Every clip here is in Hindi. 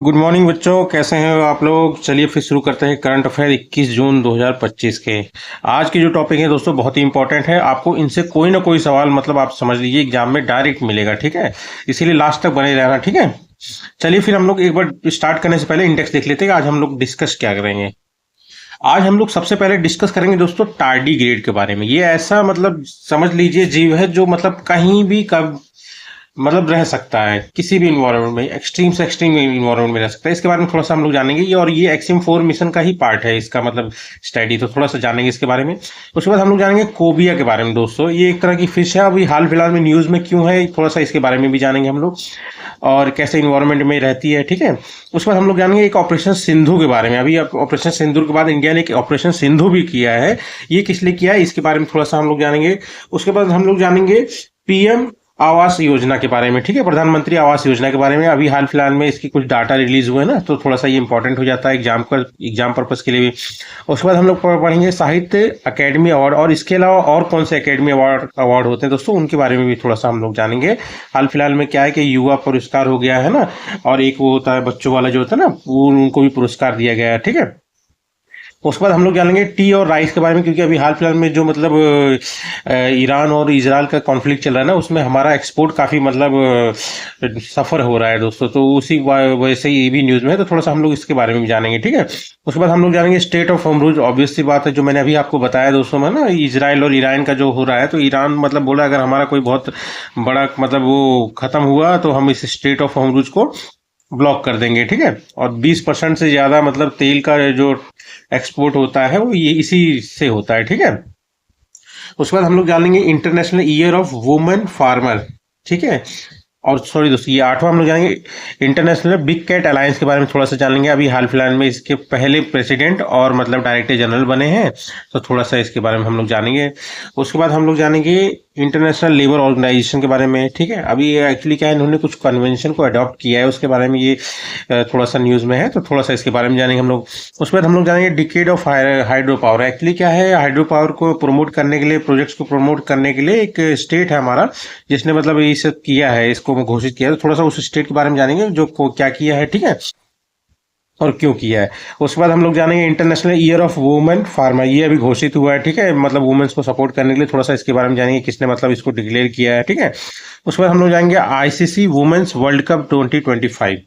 गुड मॉर्निंग बच्चों, कैसे हैं आप लोग। चलिए फिर शुरू करते हैं करंट अफेयर 21 जून 2025 के। आज की जो टॉपिक है दोस्तों बहुत ही इंपॉर्टेंट है। आपको इनसे कोई ना कोई सवाल मतलब आप समझ लीजिए एग्जाम में डायरेक्ट मिलेगा, ठीक है। इसीलिए लास्ट तक बने रहना, ठीक है। चलिए फिर हम लोग एक बार स्टार्ट करने से पहले इंडेक्स देख लेते हैं कि आज हम लोग डिस्कस क्या करेंगे। आज हम लोग सबसे पहले डिस्कस करेंगे दोस्तों टार्डीग्रेड के बारे में। ये ऐसा मतलब समझ लीजिए जीव है जो मतलब कहीं भी कब मतलब रह सकता है, किसी भी इन्वायरमेंट में, एक्सट्रीम से एक्सट्रीम इन्वायरमेंट में रह सकता है। इसके बारे में थोड़ा सा हम लोग जानेंगे। और ये एक्सिम 4 मिशन का ही पार्ट है इसका मतलब स्टडी, तो थोड़ा सा जानेंगे इसके बारे में। उसके बाद हम लोग जानेंगे कोबिया के बारे में दोस्तों। ये एक तरह की फिश है, अभी हाल फिलहाल में न्यूज में क्यों है, थोड़ा सा इसके बारे में भी जानेंगे हम लोग, और कैसे इन्वायरमेंट में रहती है, ठीक है। उसके बाद हम लोग जानेंगे एक ऑपरेशन सिंधु के बारे में। अभी ऑपरेशन सिंधु के बाद इंडिया ने एक ऑपरेशन सिंधु भी किया है, ये किस लिए किया है इसके बारे में थोड़ा सा हम लोग जानेंगे। उसके बाद हम लोग जानेंगे पीएम आवास योजना के बारे में, ठीक है, प्रधानमंत्री आवास योजना के बारे में। अभी हाल फिलहाल में इसकी कुछ डाटा रिलीज हुए ना, तो थोड़ा सा ये इंपॉर्टेंट हो जाता है एग्जाम पर्पस के लिए भी। उसके बाद हम लोग पढ़ेंगे साहित्य अकेडमी अवार्ड, और इसके अलावा और कौन से अकेडमी अवार्ड होते हैं दोस्तों, उनके बारे में भी थोड़ा सा हम लोग जानेंगे। हाल फिलहाल में क्या है कि युवा पुरस्कार हो गया है ना, और एक वो होता है बच्चों वाला जो होता है ना, वो उनको भी पुरस्कार दिया गया है, ठीक है। उसके बाद हम लोग जानेंगे टी और राइस के बारे में, क्योंकि अभी हाल फिलहाल में जो मतलब ईरान और इजराइल का कॉन्फ्लिक्ट चल रहा है ना, उसमें हमारा एक्सपोर्ट काफ़ी मतलब सफ़र हो रहा है दोस्तों। तो उसी वजह से ये भी न्यूज़ में है, तो थोड़ा सा हम लोग इसके बारे में भी जानेंगे, ठीक है। उसके बाद हम लोग जानेंगे स्टेट ऑफ होमरूज। ऑब्वियस सी बात है, जो मैंने अभी आपको बताया दोस्तों में ना, इजराइल और ईरान का जो हो रहा है, तो ईरान मतलब बोला अगर हमारा कोई बहुत बड़ा मतलब वो खत्म हुआ तो हम इस स्टेट ऑफ होमरूज को ब्लॉक कर देंगे, ठीक है। और 20% से ज्यादा मतलब तेल का जो एक्सपोर्ट होता है वो ये इसी से होता है, ठीक है। उसके बाद हम लोग जानेंगे international year of women farmer, ठीक है। और सॉरी दोस्तों, ये 8वां हम लोग जानेंगे इंटरनेशनल बिग कैट अलायंस के बारे में थोड़ा सा जान लेंगे। अभी हाल फिलहाल में इसके पहले प्रेसिडेंट और मतलब डायरेक्टर जनरल बने हैं, तो थोड़ा सा इसके बारे में हम लोग जानेंगे। उसके बाद हम लोग जानेंगे इंटरनेशनल लेबर ऑर्गेनाइजेशन के बारे में, ठीक है। अभी एक्चुअली क्या है, इन्होंने कुछ कन्वेंशन को अडॉप्ट किया है, उसके बारे में ये थोड़ा सा न्यूज़ में है, तो थोड़ा सा इसके बारे में जानेंगे हम लोग। उसके बाद हम लोग जानेंगे decade of hydro power. Actually क्या है, हाइड्रो पावर को प्रमोट करने के लिए, प्रोजेक्ट्स को प्रमोट करने के लिए एक स्टेट है हमारा जिसने मतलब ये सब किया है, इसको घोषित किया है। तो थोड़ा सा उस स्टेट के बारे में जानेंगे जो क्या किया है, ठीक है, और क्यों किया है। उसके बाद हम लोग जानेंगे international year of women farmer. ये अभी घोषित हुआ है, ठीक है, मतलब वुमेन्स को सपोर्ट करने के लिए। थोड़ा सा इसके बारे में जानेंगे किसने मतलब इसको डिक्लेयर किया है, ठीक है। उसके बाद हम लोग जाएंगे आईसीसी वुमेन्स वर्ल्ड कप 2025।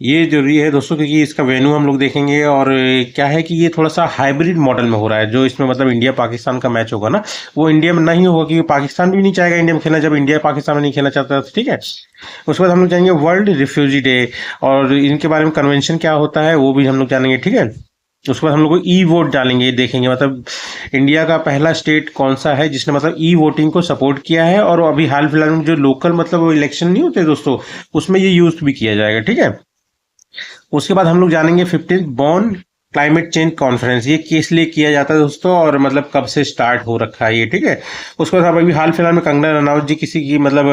ये जरूरी है दोस्तों, क्योंकि इसका वेन्यू हम लोग देखेंगे। और क्या है कि ये थोड़ा सा हाइब्रिड मॉडल में हो रहा है, जो इसमें मतलब इंडिया पाकिस्तान का मैच होगा ना, वो इंडिया में नहीं होगा, क्योंकि पाकिस्तान भी नहीं चाहेगा इंडिया में खेलना, जब इंडिया पाकिस्तान में नहीं खेलना चाहता, ठीक है। उसके बाद हम लोग जाएंगे वर्ल्ड रिफ्यूजी डे, और इनके बारे में कन्वेंशन क्या होता है वो भी हम लोग जानेंगे, ठीक है। उसके बाद हम लोग को ई वोट डालेंगे, देखेंगे मतलब इंडिया का पहला स्टेट कौन सा है जिसने मतलब ई वोटिंग को सपोर्ट किया है। और अभी हाल फिलहाल में जो लोकल मतलब इलेक्शन नहीं होते दोस्तों, उसमें ये यूज भी किया जाएगा, ठीक है। उसके बाद हम लोग जानेंगे 15th बॉन क्लाइमेट चेंज कॉन्फ्रेंस। ये किस लिए किया जाता है दोस्तों, और मतलब कब से स्टार्ट हो रखा है ये, ठीक है। उसके बाद अभी हाल फिलहाल में कंगना रनावत जी किसी की मतलब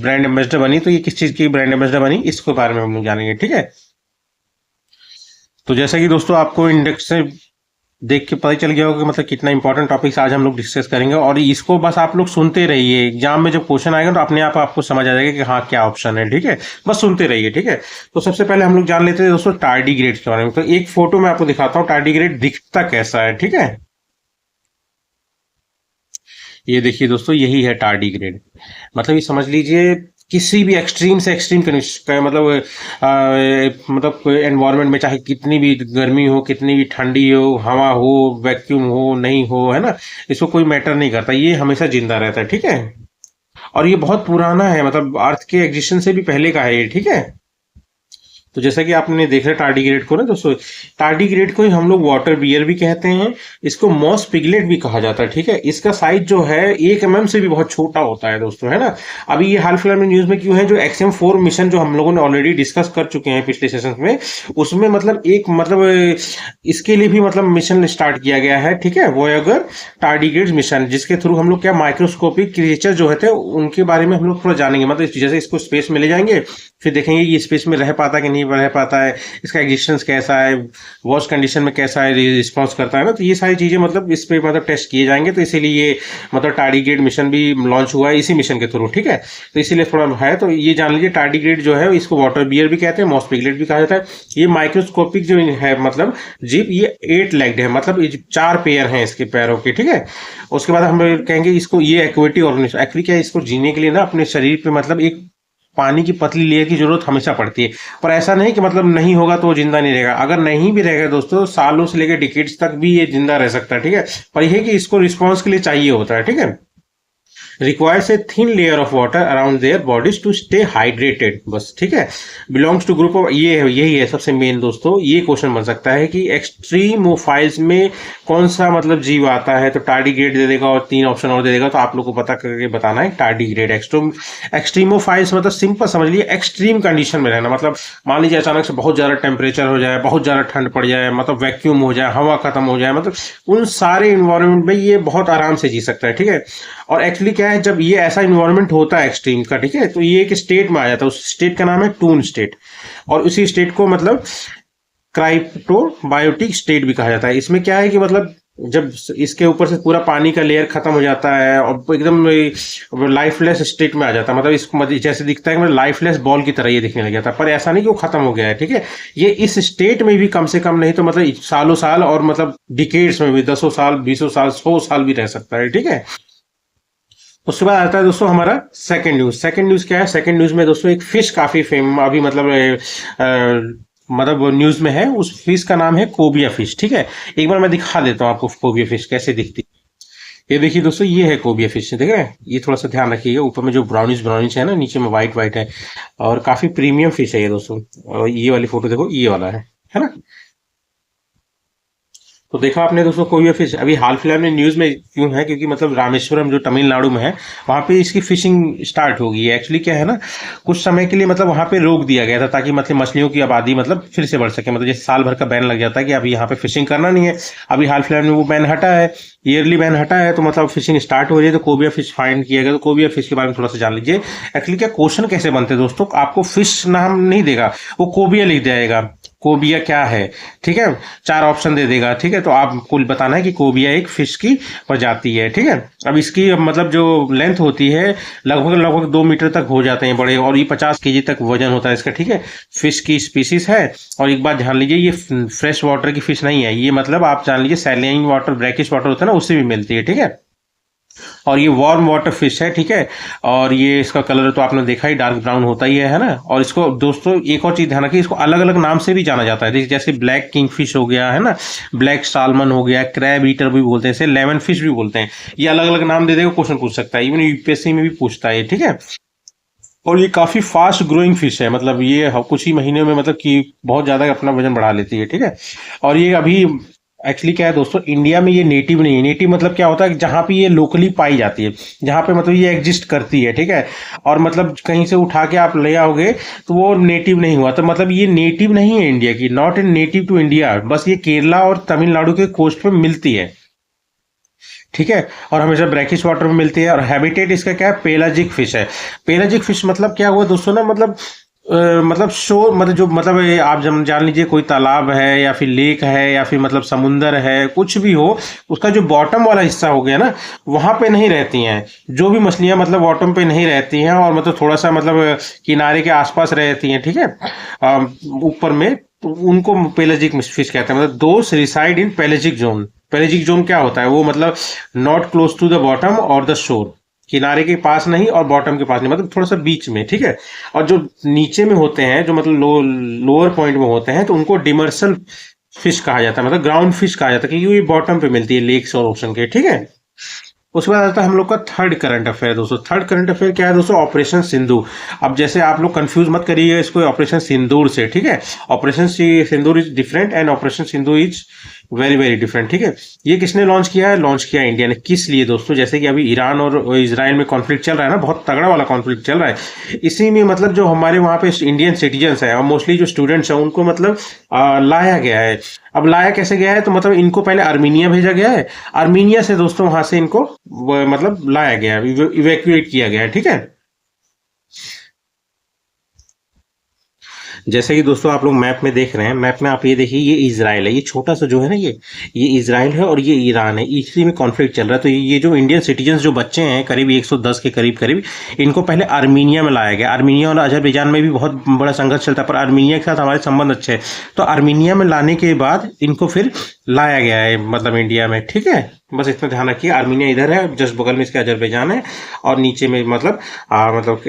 ब्रांड एम्बेसडर बनी, तो ये किस चीज की ब्रांड एम्बेसडर बनी, इसके बारे में हम लोग जानेंगे, ठीक है। तो जैसा कि दोस्तों आपको इंडेक्स से देख के पता ही चल गया होगा कि मतलब कितना इंपॉर्टेंट टॉपिक्स आज हम लोग डिस्कस करेंगे। और इसको बस आप लोग सुनते रहिए, एग्जाम में जब क्वेश्चन आएगा तो अपने आप आपको समझ आ जाएगा कि हाँ क्या ऑप्शन है, ठीक है। बस सुनते रहिए, ठीक है। तो सबसे पहले हम लोग जान लेते हैं दोस्तों टार्डीग्रेड के बारे में। तो एक फोटो मैं आपको दिखाता हूँ टार्डीग्रेड दिखता कैसा है, ठीक है। ये देखिए दोस्तों, यही है टार्डीग्रेड। मतलब ये समझ लीजिए किसी भी एक्सट्रीम से एक्सट्रीम मतलब मतलब एनवायरनमेंट में, चाहे कितनी भी गर्मी हो, कितनी भी ठंडी हो, हवा हो, वैक्यूम हो, नहीं हो, है ना, इसको कोई मैटर नहीं करता, ये हमेशा जिंदा रहता है, ठीक है। और ये बहुत पुराना है, मतलब अर्थ के एग्जिस्टेंस से भी पहले का है ये, ठीक है। तो जैसा कि आपने देखा टार्डीग्रेड को ना दोस्तों, टार्डीग्रेड को ही हम लोग वाटर बियर भी कहते हैं, इसको मॉस पिगलेट भी कहा जाता है, ठीक है। इसका साइज जो है 1 mm से भी बहुत छोटा होता है दोस्तों, है ना। अभी ये हाल फिलहाल में न्यूज में क्यों है, जो XM4 मिशन जो हम लोगों ने ऑलरेडी डिस्कस कर चुके हैं पिछले सेशन में, उसमें मतलब एक मतलब इसके लिए भी मतलब मिशन स्टार्ट किया गया है, ठीक है, वोयागर टार्डीग्रेड मिशन, जिसके थ्रू हम लोग क्या माइक्रोस्कोपिक क्रिएचर जो है उनके बारे में हम लोग थोड़ा जानेंगे। मतलब जैसे इसको स्पेस में ले जाएंगे, फिर देखेंगे ये स्पेस में रह पाता कि नहीं नहीं रह पाता है, इसका एग्जिस्टेंस कैसा है, वॉश कंडीशन में कैसा है, रिस्पॉन्स करता है ना, तो ये सारी चीज़ें मतलब इस पे मतलब टेस्ट किए जाएंगे। तो इसीलिए ये मतलब टार्डीग्रेड मिशन भी लॉन्च हुआ है इसी मिशन के थ्रू, ठीक है। तो इसीलिए थोड़ा है, तो ये जान लीजिए टार्डीग्रेड जो है इसको वाटर बियर भी कहते हैं, मॉस पिगलेट भी कहा जाता है। ये माइक्रोस्कोपिक जो है मतलब जीप, ये 8 लेग्ड है, मतलब ये 4 पेयर हैं इसके पैरों के, ठीक है। उसके बाद हम कहेंगे इसको ये एक्वेटिक ऑर्गेनिज्म, एक्चुअली क्या है, इसको जीने के लिए ना अपने शरीर पे मतलब एक पानी की पतली लेयर की जरूरत हमेशा पड़ती है। पर ऐसा नहीं कि मतलब नहीं होगा तो वो जिंदा नहीं रहेगा, अगर नहीं भी रहेगा दोस्तों सालों से लेकर डिकेड्स तक भी ये जिंदा रह सकता है, ठीक है। पर यह है कि इसको रिस्पॉन्स के लिए चाहिए होता है, ठीक है। Requires a thin layer of water around their bodies to stay hydrated, बस, ठीक है। बिलोंग्स टू ग्रुप ऑफ, ये है, यही है सबसे मेन दोस्तों। ये क्वेश्चन बन सकता है कि एक्सट्रीमोफाइल्स में कौन सा मतलब जीव आता है, तो टार्डीग्रेड दे देगा और 3 ऑप्शन और दे देगा, तो आप लोग को पता करके बताना है टार्डीग्रेड। एक्सट्रीमोफाइल्स मतलब सिंपल समझ लिए एक्सट्रीम कंडीशन में रहना, मतलब मान लीजिए अचानक से बहुत ज्यादा टेम्परेचर हो जाए, बहुत ज्यादा ठंड पड़ जाए, मतलब वैक्यूम हो जाए, हवा खत्म हो जाए, मतलब उन सारे इन्वायरमेंट में ये बहुत आराम से जी सकता है, ठीक है। और एक्चुअली क्या है, जब ये ऐसा इन्वायरमेंट होता है एक्सट्रीम का, ठीक है, तो ये एक स्टेट में आ जाता है, उस स्टेट का नाम है टून स्टेट, और उसी स्टेट को मतलब क्राइप्टोबायोटिक स्टेट भी कहा जाता है। इसमें क्या है कि मतलब जब इसके ऊपर से पूरा पानी का लेयर खत्म हो जाता है और एकदम लाइफलेस स्टेट में आ जाता है, मतलब इसको मतलब जैसे दिखता है कि मतलब लाइफलेस बॉल की तरह ये दिखने लग जाता है, पर ऐसा नहीं कि वो खत्म हो गया है, ठीक है। ये इस स्टेट में भी कम से कम नहीं तो मतलब सालों साल और मतलब डिकेड्स में भी 10 साल, 20 साल, 100 साल भी रह सकता है, ठीक है। उसके बाद आता है दोस्तों हमारा सेकंड न्यूज। सेकंड न्यूज क्या है, सेकंड न्यूज में दोस्तों एक फिश काफी फेम अभी मतलब मतलब न्यूज में है, उस फिश का नाम है कोबिया फिश, ठीक है। एक बार मैं दिखा देता हूँ आपको कोबिया फिश कैसे दिखती है। ये देखिए दोस्तों, ये है कोबिया फिश, देख रहे हैं, ये थोड़ा सा ध्यान रखिएगा, ऊपर में जो ब्राउनिश ब्राउनिश है ना, नीचे में व्हाइट व्हाइट है, और काफी प्रीमियम फिश है ये दोस्तों। और ये वाली फोटो देखो, ये वाला है ना। तो देखा आपने दोस्तों कोई फिश अभी हाल फिलहाल में न्यूज में क्यों है, क्योंकि मतलब रामेश्वरम जो तमिलनाडु में है, वहां पे इसकी फिशिंग स्टार्ट हो गई है। एक्चुअली क्या है ना, कुछ समय के लिए मतलब वहां पे रोक दिया गया था ताकि मतलब मछलियों की आबादी मतलब फिर से बढ़ सके, मतलब जैसे साल भर का बैन लग जाता है कि अभी यहाँ पे फिशिंग करना नहीं है। अभी हाल फिलहाल में वो बैन हटा है, ईयरली बैन हटा है, तो मतलब फिशिंग स्टार्ट हो रही है, तो कोबिया फिश फाइंड किया गया। तो कोबिया फिश के बारे में थोड़ा सा जान लीजिए। एक्चुअली क्या क्वेश्चन कैसे बनते हैं दोस्तों, आपको फिश नाम नहीं देगा, वो कोबिया लिख जाएगा। कोबिया क्या है, ठीक है, 4 ऑप्शन दे देगा, ठीक है। तो आपको बताना है कि कोबिया एक फिश की प्रजाति है, ठीक है। अब इसकी मतलब जो लेंथ होती है लगभग लगभग 2 मीटर तक हो जाते हैं बड़े, और ये 50 केजी तक वजन होता है इसका, ठीक है। फिश की स्पीसीज है। और एक बात जान लीजिए, ये फ्रेश वाटर की फिश नहीं है, ये मतलब आप जान लीजिए सैलिन वाटर, ब्रैकिश वाटर होता है ना, उससे भी मिलती है, ठीक है। और ये वार्म वाटर फिश है, ठीक है। और ये इसका कलर तो आपने देखा ही, डार्क ब्राउन होता ही है ना। और इसको दोस्तों एक और चीज ध्यान रखिए, इसको अलग अलग नाम से भी जाना जाता है, जैसे ब्लैक किंग फिश हो गया है ना, ब्लैक सालमन हो गया, क्रैब ईटर भी बोलते हैं, इसे लेमन फिश भी बोलते हैं। ये अलग अलग नाम दे देगा, क्वेश्चन पूछ सकता है, इवन यूपीएससी में भी पूछता है, ठीक है। और ये काफी फास्ट ग्रोइंग फिश है, मतलब ये कुछ ही महीने में मतलब कि बहुत ज्यादा अपना वजन बढ़ा लेती है, ठीक है। और ये अभी एक्चुअली क्या है दोस्तों, इंडिया में ये नेटिव नहीं है। नेटिव मतलब क्या होता है, जहां पे ये लोकली पाई जाती है, जहां पे मतलब ये एग्जिस्ट करती है, ठीक है। और मतलब कहीं से उठा के आप ले आओगे तो वो नेटिव नहीं हुआ, तो मतलब ये नेटिव नहीं है इंडिया की, not in native to India, बस ये केरला और तमिलनाडु के कोस्ट पे मिलती है, ठीक है। और हमेशा ब्रैकिश वाटर में मिलती है। और हैबिटेट इसका क्या है, पेलाजिक फिश है। पेलाजिक फिश मतलब क्या हुआ दोस्तों ना, मतलब मतलब शोर, मतलब जो मतलब आप जब जान लीजिए कोई तालाब है या फिर लेक है या फिर मतलब समुंदर है, कुछ भी हो, उसका जो बॉटम वाला हिस्सा हो गया ना, वहां पे नहीं रहती हैं जो भी मछलियां, मतलब बॉटम पे नहीं रहती हैं, और मतलब थोड़ा सा मतलब किनारे के आसपास रहती हैं, ठीक है, ऊपर में, तो उनको पेलाजिक फिश कहते हैं। मतलब those reside in pelagic zone. Pelagic zone क्या होता है, वो मतलब not close to the bottom और द शोर, किनारे के पास नहीं और बॉटम के पास नहीं, मतलब थोड़ा सा बीच में, ठीक है। और जो नीचे में होते हैं, जो मतलब लोअर पॉइंट में होते हैं, तो उनको डिमर्सल फिश कहा जाता है, मतलब ग्राउंड फिश कहा जाता है, क्योंकि ये बॉटम पे मिलती है लेक्स और ओशन के, ठीक है। उसके बाद आता है हम लोग का थर्ड करंट अफेयर दोस्तों। थर्ड करंट अफेयर क्या है दोस्तों, ऑपरेशन सिंदूर। अब जैसे आप लोग कंफ्यूज मत करिएगा इसको ऑपरेशन सिंदूर से, ठीक है। Operation Sindoor is different and operation Sindoor is very very different, ठीक है। ये किसने लॉन्च किया है, लॉन्च किया इंडिया ने। किस लिए दोस्तों, जैसे कि अभी ईरान और इजराइल में कॉन्फ्लिक्ट चल रहा है ना, बहुत तगड़ा वाला कॉन्फ्लिक्ट चल रहा है, इसी में मतलब जो हमारे वहाँ पे इंडियन सिटीजन्स हैं और मोस्टली जो स्टूडेंट्स हैं, उनको मतलब लाया गया है। अब लाया कैसे गया है, तो मतलब इनको पहले आर्मीनिया भेजा गया है, आर्मीनिया से दोस्तों वहां से इनको मतलब लाया गया है, इवैक्यूएट किया गया है, ठीक है। जैसे कि दोस्तों आप लोग मैप में देख रहे हैं, मैप में आप ये देखिए, ये इजराइल है, ये छोटा सा जो है ना, ये इजराइल है और ये ईरान है, इसी में कॉन्फ्लिक्ट चल रहा है। तो ये जो इंडियन सिटीजन जो बच्चे हैं करीब 110 के करीब करीब, इनको पहले आर्मीनिया में लाया गया। आर्मीनिया और अजरबैजान में भी बहुत बड़ा संघर्ष चलता है, पर आर्मीनिया के साथ हमारे संबंध अच्छे हैं। तो आर्मीनिया में लाने के बाद इनको फिर लाया गया है मतलब इंडिया में, ठीक है। बस इतना ध्यान रखिए, आर्मीनिया इधर है, जस्ट बगल में इसके अजरबैजान है, और नीचे में मतलब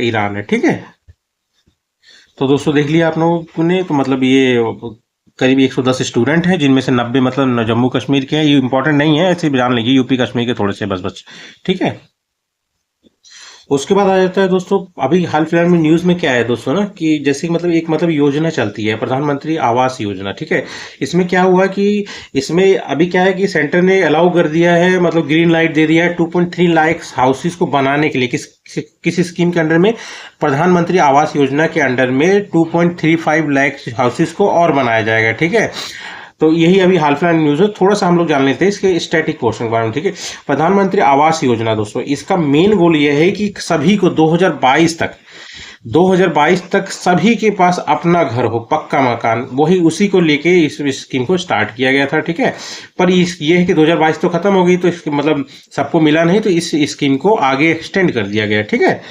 ईरान है, ठीक है। तो दोस्तों देख लिया आप लोगों ने, तो मतलब ये करीब 110 स्टूडेंट हैं, जिनमें से 90 मतलब जम्मू कश्मीर के हैं। ये इंपॉर्टेंट नहीं है, ऐसे जान लीजिए, यूपी कश्मीर के थोड़े से बस, ठीक है। उसके बाद आ जाता है दोस्तों, अभी हाल फिलहाल में न्यूज़ में क्या है दोस्तों ना, कि जैसे कि मतलब एक मतलब योजना चलती है, प्रधानमंत्री आवास योजना, ठीक है। इसमें क्या हुआ कि इसमें अभी क्या है कि सेंटर ने अलाउ कर दिया है, मतलब ग्रीन लाइट दे दिया है 2.3 लाख हाउसेस को बनाने के लिए। किस स्कीम के अंडर में? प्रधानमंत्री आवास योजना के अंडर में 2.35 लाख हाउसेस को और बनाया जाएगा, ठीक है। तो यही अभी हाल फिलहाल न्यूज है, थोड़ा सा हम लोग जान लेते हैं इसके स्टैटिक पोर्शन के बारे में, ठीक है। प्रधानमंत्री आवास योजना दोस्तों, इसका मेन गोल यह है कि सभी को 2022 तक सभी के पास अपना घर हो, पक्का मकान, वही उसी को लेके इस स्कीम को स्टार्ट किया गया था, ठीक है। पर ये है कि 2022 तो खत्म हो गई, तो मतलब सबको मिला नहीं, तो इस स्कीम को आगे एक्सटेंड कर दिया गया, ठीक है।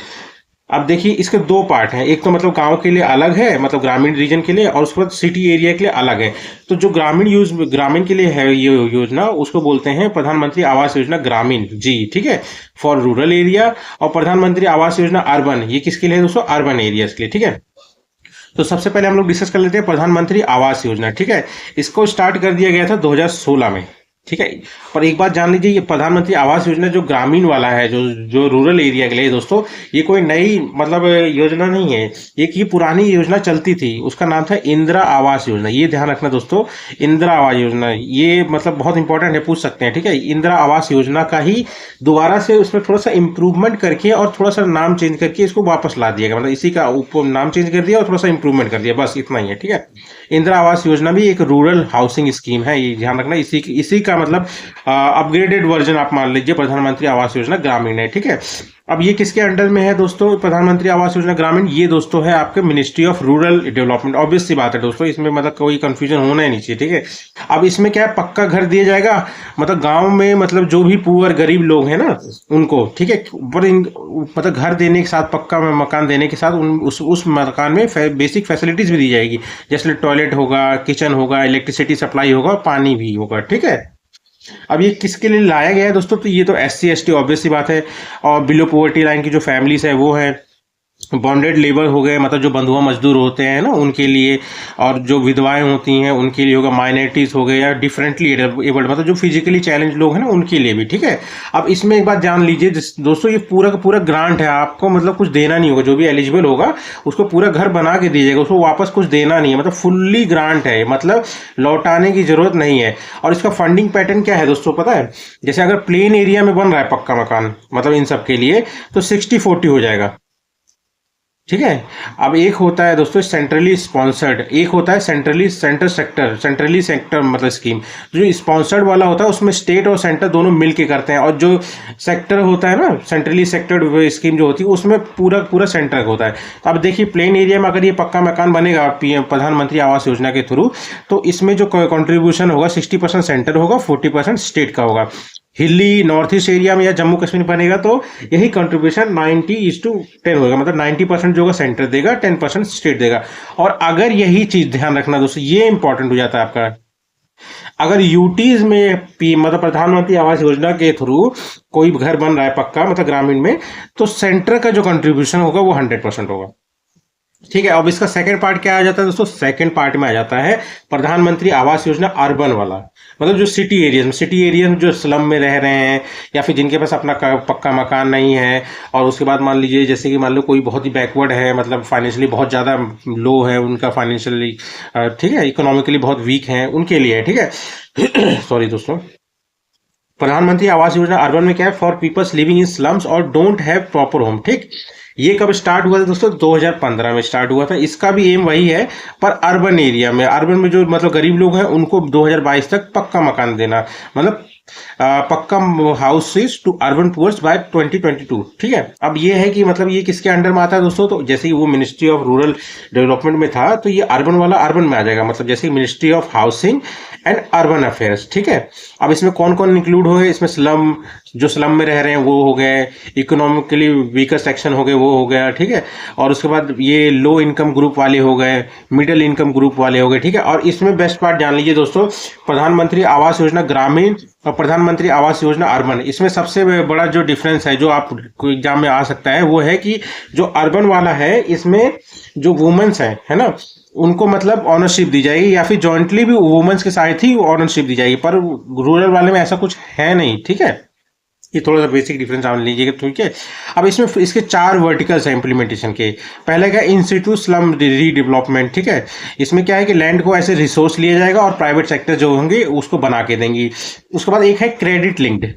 अब देखिए, इसके दो पार्ट हैं, एक तो मतलब गांव के लिए अलग है, मतलब ग्रामीण रीजन के लिए, और उसके बाद सिटी एरिया के लिए अलग है। तो जो ग्रामीण के लिए है ये योजना, उसको बोलते हैं प्रधानमंत्री आवास योजना ग्रामीण, जी, ठीक है, फॉर रूरल एरिया। और प्रधानमंत्री आवास योजना अर्बन, ये किसके लिए है दोस्तों? अर्बन एरियाज के लिए, ठीक है। तो सबसे पहले हम लोग डिस्कस कर लेते हैं प्रधानमंत्री आवास योजना, ठीक है। इसको स्टार्ट कर दिया गया था 2016 में, ठीक है। पर एक बात जान लीजिए, ये प्रधानमंत्री आवास योजना जो ग्रामीण वाला है, जो रूरल एरिया के लिए दोस्तों, ये कोई नई मतलब योजना नहीं है। ये पुरानी योजना चलती थी, उसका नाम था इंदिरा आवास योजना। ये ध्यान रखना दोस्तों, इंदिरा आवास योजना, ये मतलब बहुत इंपॉर्टेंट है, पूछ सकते हैं, ठीक है। इंदिरा आवास योजना का ही दोबारा से उसमें थोड़ा सा इंप्रूवमेंट करके और थोड़ा सा नाम चेंज करके इसको वापस ला दिया गया, मतलब इसी का नाम चेंज कर दिया और थोड़ा सा इंप्रूवमेंट कर दिया, बस इतना ही है, ठीक है। इंदिरा आवास योजना भी एक रूरल हाउसिंग स्कीम है, ये ध्यान रखना। इसी का मतलब अपग्रेडेड वर्जन आप मान लीजिए प्रधानमंत्री आवास योजना ग्रामीण है, ठीक है। अब ये किसके अंडर में है दोस्तों, प्रधानमंत्री आवास योजना ग्रामीण? ये दोस्तों है आपके ministry of rural development. Obvious सी बात है दोस्तों, इसमें मतलब कोई कंफ्यूजन होना ही नहीं चाहिए, ठीक है। अब इसमें क्या है, पक्का घर दिया जाएगा, मतलब गांव में मतलब जो भी पुअर गरीब लोग हैं ना उनको, ठीक है। पर मतलब घर देने के साथ, पक्का मकान देने के साथ उस मकान में बेसिक फैसिलिटीज भी दी जाएगी, जैसे टॉयलेट होगा, किचन होगा, इलेक्ट्रिसिटी सप्लाई होगा, पानी भी होगा, ठीक है। अब ये किसके लिए लाया गया है दोस्तों, तो ये तो SC ST ऑब्वियस सी बात है, और बिलो पॉवर्टी लाइन की जो फैमिलीज है वो है, बॉन्डेड लेबर हो गए, मतलब जो बंधुआ मजदूर होते हैं ना उनके लिए, और जो विधवाएं होती हैं उनके लिए होगा, माइनॉरिटीज हो गए, या डिफरेंटली एबल्ड मतलब जो फिजिकली चैलेंज लोग हैं ना उनके लिए भी, ठीक है। अब इसमें एक बात जान लीजिए दोस्तों, ये पूरा का पूरा ग्रांट है, आपको मतलब कुछ देना नहीं होगा, जो भी एलिजिबल होगा उसको पूरा घर बना के दीजिएगा, उसको वापस कुछ देना नहीं है, मतलब फुल्ली ग्रांट है, मतलब लौटाने की जरूरत नहीं है। और इसका फंडिंग पैटर्न क्या है दोस्तों पता है? जैसे अगर प्लेन एरिया में बन रहा है पक्का मकान, मतलब इन सब के लिए, तो 60-40 हो जाएगा, ठीक है। अब एक होता है दोस्तों सेंट्रली स्पॉन्सर्ड, एक होता है सेंट्रली सेक्टर मतलब स्कीम। जो स्पॉन्सर्ड वाला होता है उसमें स्टेट और सेंटर दोनों मिलके करते हैं, और जो सेक्टर होता है ना, सेंट्रली सेक्टर्ड स्कीम जो होती है, उसमें पूरा पूरा सेंटर का होता है। तो अब देखिए, प्लेन एरिया में अगर ये पक्का मकान बनेगा PM प्रधानमंत्री आवास योजना के थ्रू, तो इसमें जो कंट्रीब्यूशन होगा 60% सेंटर होगा, 40% स्टेट का होगा। हिली नॉर्थ ईस्ट एरिया में या जम्मू कश्मीर बनेगा तो यही कंट्रीब्यूशन 90:10 होगा, मतलब 90% जो होगा सेंटर देगा, 10% स्टेट देगा। और अगर यही चीज ध्यान रखना दोस्तों, ये इंपॉर्टेंट हो जाता है आपका, अगर यूटीज में मतलब प्रधानमंत्री आवास योजना के थ्रू कोई घर बन रहा है पक्का मतलब ग्रामीण में, तो सेंटर का जो कंट्रीब्यूशन होगा वो 100% होगा, ठीक है। अब इसका सेकंड पार्ट क्या आ जाता है दोस्तों, सेकंड पार्ट में आ जाता है प्रधानमंत्री आवास योजना अर्बन वाला, मतलब जो सिटी एरिया में जो स्लम में रह रहे हैं, या फिर जिनके पास अपना पक्का मकान नहीं है, और उसके बाद मान लीजिए जैसे कि मान लो कोई बहुत ही बैकवर्ड है, मतलब फाइनेंशियली बहुत ज़्यादा लो है उनका, फाइनेंशियली ठीक है, इकोनॉमिकली बहुत वीक है, उनके लिए है, ठीक है। सॉरी दोस्तों, प्रधानमंत्री आवास योजना अर्बन में क्या है, for peoples living in slums और डोंट हैव प्रॉपर होम, ठीक। ये कब स्टार्ट हुआ था दोस्तों, 2015 में स्टार्ट हुआ था। इसका भी एम वही है, पर अर्बन एरिया में, अर्बन में जो मतलब गरीब लोग हैं उनको 2022 तक पक्का मकान देना, मतलब पक्का houses to urban poors by 2022। ठीक है, अब ये है कि मतलब ये किसके अंडर में आता है दोस्तों, तो जैसे ही वो मिनिस्ट्री ऑफ रूरल डेवलपमेंट में था तो ये अर्बन वाला अर्बन में आ जाएगा, मतलब जैसे ministry of housing and urban affairs. ठीक है, अब इसमें कौन कौन इंक्लूड हो गए, इसमें स्लम, जो स्लम में रह रहे हैं वो हो गए, इकोनॉमिकली वीकर सेक्शन हो गए वो हो गया। ठीक है, और उसके बाद ये लो इनकम ग्रुप वाले हो गए, मिडिल इनकम ग्रुप वाले हो गए। ठीक है, और इसमें बेस्ट पार्ट जान लीजिए दोस्तों, प्रधानमंत्री आवास योजना ग्रामीण और प्रधानमंत्री आवास योजना अर्बन, इसमें सबसे बड़ा जो डिफरेंस है जो आप एग्जाम में आ सकता है वो है कि जो अर्बन वाला है इसमें जो वुमेन्स है ना, उनको मतलब ऑनरशिप दी जाएगी या फिर जॉइंटली भी वुमेन्स के साथ ही ऑनरशिप दी जाएगी, पर रूरल वाले में ऐसा कुछ है नहीं। ठीक है, ये थोड़ा सा बेसिक डिफरेंस जान लीजिएगा। ठीक है, अब इसमें इसके 4 वर्टिकल्स हैं इम्प्लीमेंटेशन के। पहले क्या, इंस्टीट्यूट स्लम रीडेवलपमेंट। ठीक है, इसमें क्या है कि लैंड को ऐसे रिसोर्स लिया जाएगा और प्राइवेट सेक्टर जो होंगे उसको बना के देंगी। उसके बाद एक है credit linked.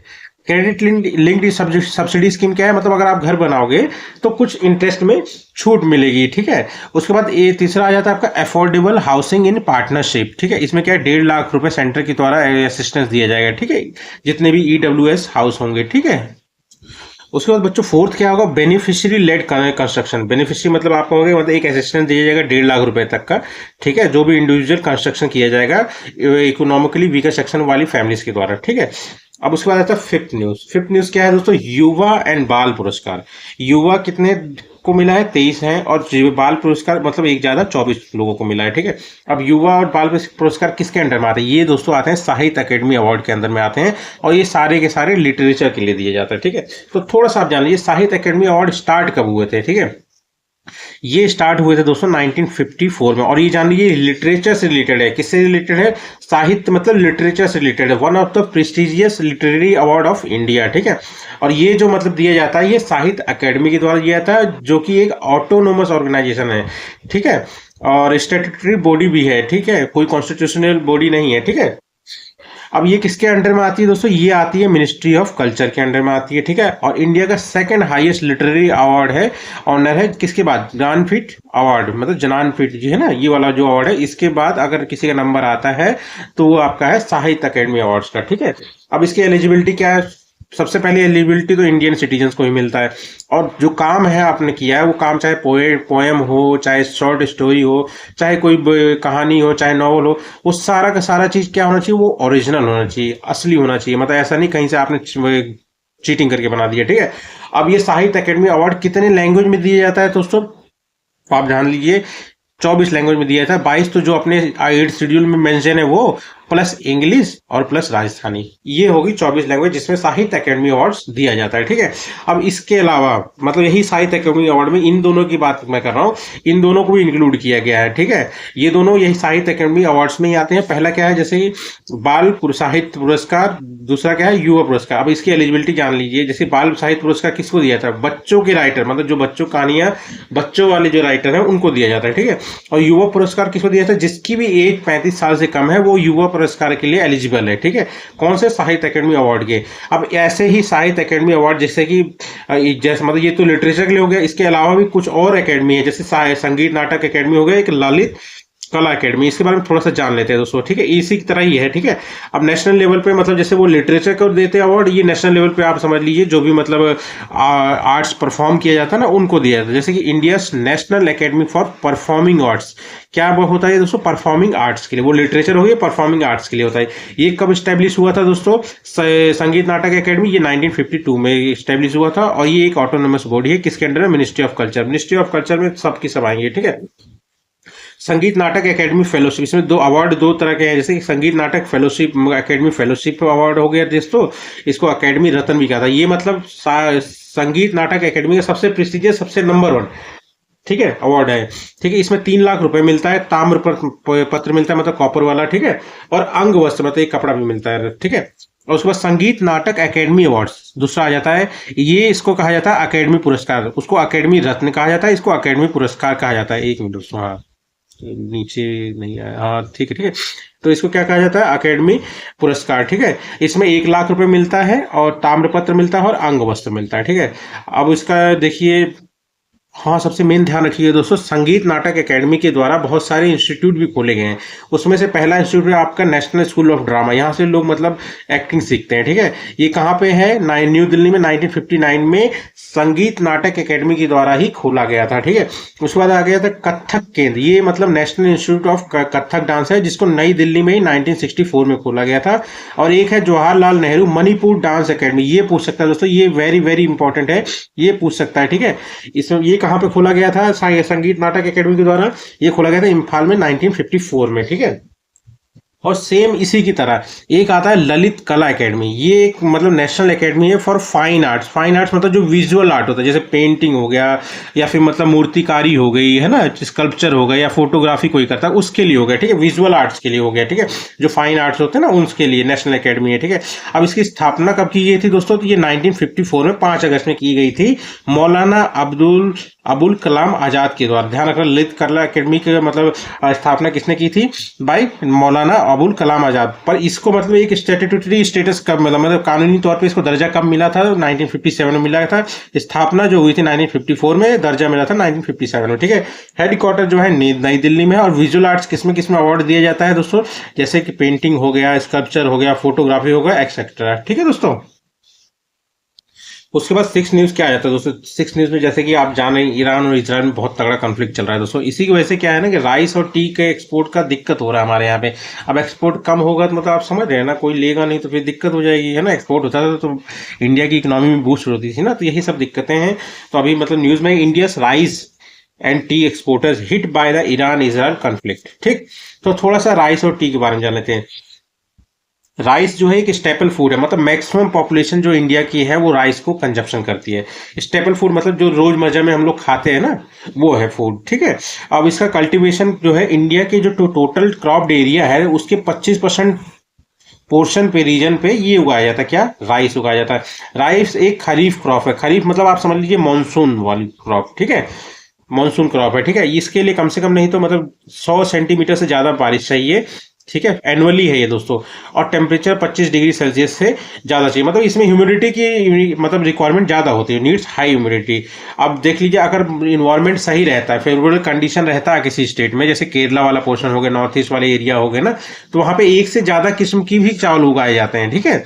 Credit linked subsidy scheme क्या है, मतलब अगर आप घर बनाओगे तो कुछ इंटरेस्ट में छूट मिलेगी। ठीक है, उसके बाद ये तीसरा आ जाता है आपका अफोर्डेबल हाउसिंग इन पार्टनरशिप। ठीक है, इसमें क्या है 1.5 लाख रुपए सेंटर के द्वारा असिस्टेंस दिया जाएगा। ठीक है, जितने भी ईडब्ल्यूएस हाउस होंगे। ठीक है, उसके बाद बच्चों फोर्थ क्या होगा, बेनिफिशियरी लेड कंस्ट्रक्शन। बेनिफिशियरी मतलब आप कहोगे मतलब एक असिस्टेंस दिया जाएगा 1.5 लाख रुपए तक का। ठीक है, जो भी इंडिविजुअल कंस्ट्रक्शन किया जाएगा इकोनॉमिकली वीकर सेक्शन वाली फैमिलीज के द्वारा। ठीक है, अब उसके बाद आता है फिफ्थ न्यूज। फिफ्थ न्यूज क्या है दोस्तों, युवा एंड बाल पुरस्कार। युवा कितने को मिला है, 23 हैं, और बाल पुरस्कार मतलब एक ज्यादा 24 लोगों को मिला है। ठीक है, अब युवा और बाल पुरस्कार किसके अंडर में आते हैं, ये दोस्तों आते हैं साहित्य अकेडमी अवार्ड के अंदर में आते हैं, और ये सारे के सारे लिटरेचर के लिए दिए जाते हैं। ठीक है, तो थोड़ा सा आप जान लीजिए साहित्य अकेडमी अवार्ड स्टार्ट कब हुए थे। ठीक है, ये स्टार्ट हुए थे दोस्तों 1954 में, और ये जान लीजिए लिटरेचर से रिलेटेड है। किससे रिलेटेड है, साहित्य मतलब लिटरेचर से रिलेटेड है। One of the prestigious literary award of India. ठीक है, और ये जो मतलब दिया जाता है ये साहित्य अकेडमी के द्वारा दिया जाता है, जो कि एक ऑटोनोमस ऑर्गेनाइजेशन है। ठीक है, और स्टैट्यूटरी बॉडी भी है। ठीक है, कोई कॉन्स्टिट्यूशनल बॉडी नहीं है। ठीक है, अब ये किसके अंडर में आती है दोस्तों, ये आती है मिनिस्ट्री ऑफ कल्चर के अंडर में आती है। ठीक है, और इंडिया का सेकंड हाईएस्ट लिटरेरी अवार्ड है, ऑनर है किसके बाद, ज्ञानपीठ अवार्ड, मतलब ज्ञानपीठ जी है ना, ये वाला जो अवार्ड है, इसके बाद अगर किसी का नंबर आता है तो वो आपका है साहित्य अकेडमी अवार्ड्स का। ठीक है, अब इसकी एलिजिबिलिटी क्या है, सबसे पहले एलिजिबिलिटी तो इंडियन सिटीजन्स को ही मिलता है, और जो काम है आपने किया है वो काम चाहे पोएम हो, चाहे शॉर्ट स्टोरी हो, चाहे कोई कहानी हो, चाहे नॉवल हो, वो सारा का सारा चीज क्या होना चाहिए, वो ओरिजिनल होना चाहिए, असली होना चाहिए, मतलब ऐसा नहीं कहीं से आपने चीटिंग करके बना दिया। ठीक है, अब ये साहित्य अकेडमी अवार्ड कितने लैंग्वेज में दिया जाता है दोस्तों, आप जान लीजिए 24 लैंग्वेज में दिया था, 22 तो जो अपने 8 शेड्यूल में मेंशन है वो, प्लस इंग्लिश और प्लस राजस्थानी, ये होगी 24 लैंग्वेज जिसमें साहित्य अकेडमी अवार्ड्स दिया जाता है। ठीक है, अब इसके अलावा मतलब यही साहित्य अकेडमी अवार्ड में इन दोनों की बात मैं कर रहा हूँ, इन दोनों को भी इंक्लूड किया गया है। ठीक है, ये दोनों यही साहित्य अकेडमी अवार्ड्स में ही आते हैं। पहला क्या है, जैसे बाल साहित्य पुरस्कार, दूसरा क्या है युवा पुरस्कार। अब इसकी एलिजिबिलिटी जान लीजिए, जैसे बाल साहित्य पुरस्कार किसको दिया था, बच्चों के राइटर, मतलब जो बच्चों कहानियां बच्चों वाले जो राइटर हैं उनको दिया जाता है। ठीक है, और युवा पुरस्कार किसको दिया था, जिसकी भी एज 35 साल से कम है वो युवा पुरस्कार के लिए एलिजिबल है। ठीक है, कौन से, साहित्य अकेडमी अवार्ड के। अब ऐसे ही साहित्य अकेडमी अवार्ड जैसे कि जैसे मतलब ये तो लिटरेचर के लिए हो गया, इसके अलावा भी कुछ और अकेडमी है, जैसे संगीत नाटक अकेडमी हो गया, एक ललित कला अकेडमी, इसके बारे में थोड़ा सा जान लेते हैं दोस्तों। ठीक है, इसी की तरह ही है। ठीक है, अब नेशनल लेवल पे मतलब जैसे वो लिटरेचर को देते हैं अवार्ड, ये नेशनल लेवल पे आप समझ लीजिए जो भी मतलब आर्ट्स परफॉर्म किया जाता है ना उनको दिया जाता है, जैसे कि India national academy for performing arts. क्या वो होता है दोस्तों, परफॉर्मिंग आर्ट्स के लिए, वो लिटरेचर हो गया, परफॉर्मिंग आर्ट्स के लिए होता है। ये कब स्टैब्लिश हुआ था दोस्तों, संगीत नाटक अकेडमी, ये 1952 में स्टैब्लिश हुआ था, और ये एक ऑटोनोमस बॉडी है, किसके अंडर है, ministry of culture. Ministry of culture में सबकी सब आएंगे। ठीक है, संगीत नाटक एकेडमी फेलोशिप, इसमें दो अवार्ड दो तरह के हैं, जैसे कि संगीत नाटक फेलोशिप अकेडमी फेलोशिप अवार्ड हो गया दोस्तों, इसको अकेडमी रत्न भी कहा था। ये मतलब संगीत नाटक एकेडमी का सबसे प्रेस्टिजियस, सबसे नंबर 1 ठीक है अवार्ड है। ठीक है, इसमें 3 लाख रुपए मिलता है, ताम्र पत्र मिलता है मतलब कॉपर वाला। ठीक है, और अंग वस्त्र मतलब एक कपड़ा भी मिलता है। ठीक है, और उसके बाद संगीत नाटक एकेडमी अवार्ड्स दूसरा आ जाता है, ये इसको कहा जाता है अकेडमी पुरस्कार, उसको अकेडमी रत्न कहा जाता है, इसको अकेडमी पुरस्कार कहा जाता है। 1 मिनट दोस्तों, हाँ नीचे नहीं आया, हाँ ठीक है। ठीक है, तो इसको क्या कहा जाता है, अकेडमी पुरस्कार। ठीक है, इसमें 1 लाख रुपए मिलता है, और ताम्रपत्र मिलता है, और अंग वस्त्र मिलता है। ठीक है, अब इसका देखिए हाँ, सबसे मेन ध्यान रखिए दोस्तों, संगीत नाटक अकेडमी के द्वारा बहुत सारे इंस्टीट्यूट भी खोले गए हैं। उसमें से पहला इंस्टीट्यूट है आपका नेशनल स्कूल ऑफ ड्रामा। यहाँ से लोग मतलब एक्टिंग सीखते हैं, ठीक है। ये कहाँ पे है? न्यू दिल्ली में 1959 में संगीत नाटक अकेडमी के द्वारा ही खोला गया था, ठीक है। उसके बाद आ गया था कथक केंद्र। ये मतलब national institute of Kathak dance है, जिसको नई दिल्ली में ही 1964 में खोला गया था। और एक है जवाहरलाल नेहरू मणिपुर डांस अकेडमी। ये पूछ सकता है दोस्तों, ये वेरी वेरी इंपॉर्टेंट है, ये पूछ सकता है, ठीक है। इसमें ये कहाँ पे खोला गया था संगीत नाटक अकेडमी के द्वारा? ये खोला गया था इम्फाल में 1954 में, ठीक है। और सेम इसी की तरह एक आता है ललित कला एकेडमी। ये एक मतलब नेशनल एकेडमी है for fine arts. Fine arts मतलब जो विजुअल आर्ट होता है, जैसे पेंटिंग हो गया या फिर मतलब मूर्तिकारी हो गई है ना, स्कल्पचर हो गया या फोटोग्राफी कोई करता है उसके लिए हो गया, ठीक है। विजुअल आर्ट्स के लिए हो गया, ठीक है। जो फाइन आर्ट्स होते हैं ना उसके लिए नेशनल एकेडमी है, ठीक है। अब इसकी स्थापना कब की गई थी दोस्तों? तो ये 1954 में 5 अगस्त में की गई थी, मौलाना अबुल कलाम आजाद के द्वारा। ध्यान रखना, ललित कला एकेडमी की मतलब स्थापना किसने की थी? भाई मौलाना अबुल कलाम आजाद। पर इसको मतलब एक स्टैट्यूटरी स्टेटस कब मिला, मतलब कानूनी तौर पे इसको दर्जा कब मिला था? 1957 में मिला था। स्थापना जो हुई थी 1954 में, दर्जा मिला था 1957 में, ठीक है। हेडक्वार्टर जो है नई दिल्ली में है। और विजुअल आर्ट्स किसमें किसमें अवार्ड दिया जाता है दोस्तों? जैसे कि पेंटिंग हो गया, स्कल्पचर हो गया, फोटोग्राफी हो गया, एक्सेट्रा, ठीक है दोस्तों। उसके बाद सिक्स न्यूज क्या आ जाता है दोस्तों? सिक्स न्यूज में जैसे कि आप जान रहे हैं, ईरान और इजराइल में बहुत तगड़ा कॉन्फ्लिक्ट चल रहा है दोस्तों। इसी की वजह से क्या है ना कि राइस और टी के एक्सपोर्ट का दिक्कत हो रहा है हमारे यहाँ पे। अब एक्सपोर्ट कम होगा तो मतलब आप समझ रहे हैं ना, कोई लेगा नहीं तो फिर दिक्कत हो जाएगी, है ना। एक्सपोर्ट होता था तो इंडिया की इकोनॉमी में बूस्ट होती थी ना, तो यही सब दिक्कतें हैं। तो अभी मतलब न्यूज में India rice and T exporters hit by the Iran Israel conflict, ठीक। तो थोड़ा सा राइस और टी के बारे में जान लेते हैं। राइस जो है एक स्टेपल फूड है, मतलब मैक्सिमम पॉपुलेशन जो इंडिया की है वो राइस को कंजप्शन करती है। स्टेपल फूड मतलब जो रोजमर्रा में हम लोग खाते हैं ना, वो है फूड, ठीक है। अब इसका कल्टीवेशन जो है इंडिया के जो टोटल क्रॉप्ड एरिया है उसके 25% पोर्शन पे, रीजन पे ये उगाया जाता है। क्या? राइस उगाया जाता है। राइस एक खरीफ क्रॉप है। खरीफ मतलब आप समझ लीजिए मानसून वाली क्रॉप, ठीक है। मानसून क्रॉप है, ठीक है। इसके लिए कम से कम नहीं तो मतलब 100 सेंटीमीटर से ज्यादा बारिश चाहिए, ठीक है। एनुअली है ये दोस्तों। और टेम्परेचर 25 डिग्री सेल्सियस से ज्यादा चाहिए, मतलब इसमें ह्यूमिडिटी की मतलब रिक्वायरमेंट ज्यादा होती है, नीड्स हाई ह्यूमिडिटी। अब देख लीजिए, अगर इन्वायरमेंट सही रहता है, फेवरेबल कंडीशन रहता है किसी स्टेट में, जैसे केरला वाला पोर्शन हो गया, नॉर्थ ईस्ट वाले एरिया हो गए ना, तो वहां पे एक से ज्यादा किस्म की भी चावल उगाए जाते हैं, ठीक है।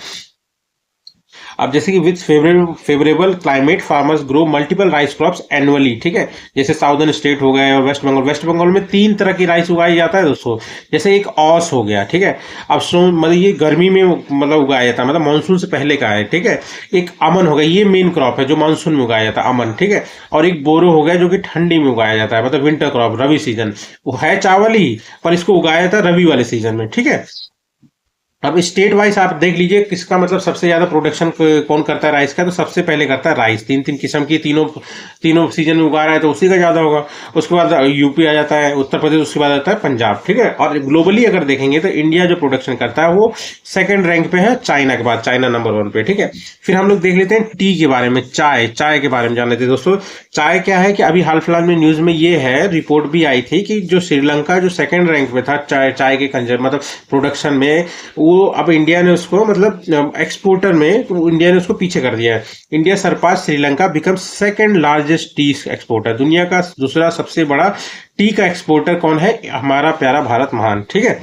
अब जैसे कि with favourable climate farmers grow multiple rice crops annually, ठीक है। जैसे साउदर्न स्टेट हो गए और वेस्ट बंगाल में 3 तरह की राइस उगाई जाता है दोस्तों। जैसे एक ऑस हो गया, ठीक है। अब मतलब ये गर्मी में मतलब उगाया जाता है, मतलब मानसून से पहले का है, ठीक है। एक अमन हो गया, ये मेन क्रॉप है जो मानसून में उगाया जाता है, अमन, ठीक है। और एक बोरो हो गया जो कि ठंडी में उगाया जाता है, मतलब विंटर क्रॉप, रवि सीजन। वो है चावल ही, पर इसको उगाया जाता है रवि वाले सीजन में, ठीक है। अब स्टेट वाइज आप देख लीजिए किसका मतलब सबसे ज्यादा प्रोडक्शन कौन करता है राइस का, तो सबसे पहले करता है राइस। 3 किस्म की, तीनों सीजन में उगा रहा है तो उसी का ज्यादा होगा। उसके बाद यूपी आ जाता है, उत्तर प्रदेश, उसके बाद आता है पंजाब, ठीक है। और ग्लोबली अगर देखेंगे तो इंडिया जो प्रोडक्शन करता है वो सेकंड रैंक पे है, चाइना के बाद, चाइना नंबर 1 पे, ठीक है। फिर हम लोग देख लेते हैं टी के बारे में, चाय के बारे में जान लेते हैं दोस्तों। चाय क्या है कि अभी हाल फिलहाल में न्यूज में ये है, रिपोर्ट भी आई थी कि जो श्रीलंका जो सेकंड रैंक पे था चाय के कंजर मतलब प्रोडक्शन में, वो अब इंडिया ने उसको मतलब एक्सपोर्टर में, तो इंडिया ने उसको पीछे कर दिया है। India surpass Sri Lanka, become second largest tea exporter. दुनिया का दूसरा सबसे बड़ा टी का एक्सपोर्टर कौन है? हमारा प्यारा भारत महान, ठीक है।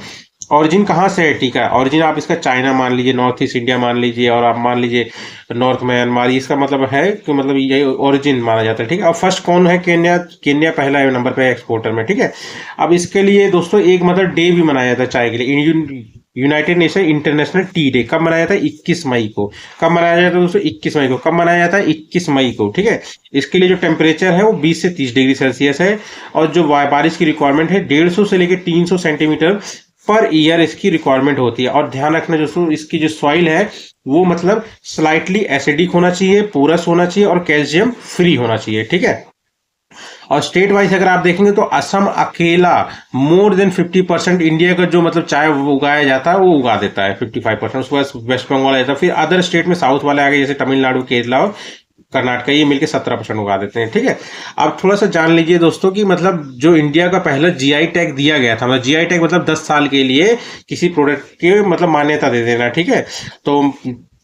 ऑरिजिन कहाँ से है टी का? ऑरिजिन आप इसका चाइना मान लीजिए, नॉर्थ ईस्ट इंडिया मान लीजिए, और आप मान लीजिए नॉर्थ म्यांमार। इसका मतलब है कि मतलब ये ओरिजिन माना जाता है, ठीक है। अब फर्स्ट कौन है? केन्या पहला नंबर पे एक्सपोर्टर में, ठीक है। अब इसके लिए दोस्तों एक मतलब डे भी मनाया जाता है चाय के लिए, United nation international T day. कब मनाया जाता है? 21 मई को। कब मनाया जाता है दोस्तों? 21 मई को। कब मनाया जाता है? 21 मई को, ठीक है। इसके लिए जो टेम्परेचर है वो 20 से 30 डिग्री सेल्सियस है, और जो बारिश की रिक्वायरमेंट है 150 से लेकर 300 सेंटीमीटर पर ईयर इसकी रिक्वायरमेंट होती है। और ध्यान रखना दोस्तों, इसकी जो सॉइल है वो मतलब स्लाइटली एसिडिक होना चाहिए, पोरस होना चाहिए, और कैल्शियम फ्री होना चाहिए, ठीक है। और स्टेट वाइज अगर आप देखेंगे तो असम अकेला मोर देन 50% इंडिया का जो मतलब चाय उगाया जाता है वो उगा देता है, 55%। उसके बाद वेस्ट बंगाल आ जाता है, फिर अदर स्टेट में साउथ वाले आ गए जैसे तमिलनाडु, केरला और कर्नाटक, ये मिलकर 17% उगा देते हैं, ठीक है। अब थोड़ा सा जान लीजिए दोस्तों कि मतलब जो इंडिया का पहला जीआई टैग दिया गया था, मतलब जीआई टैग मतलब 10 साल के लिए किसी प्रोडक्ट के मतलब मान्यता दे देना, ठीक है। तो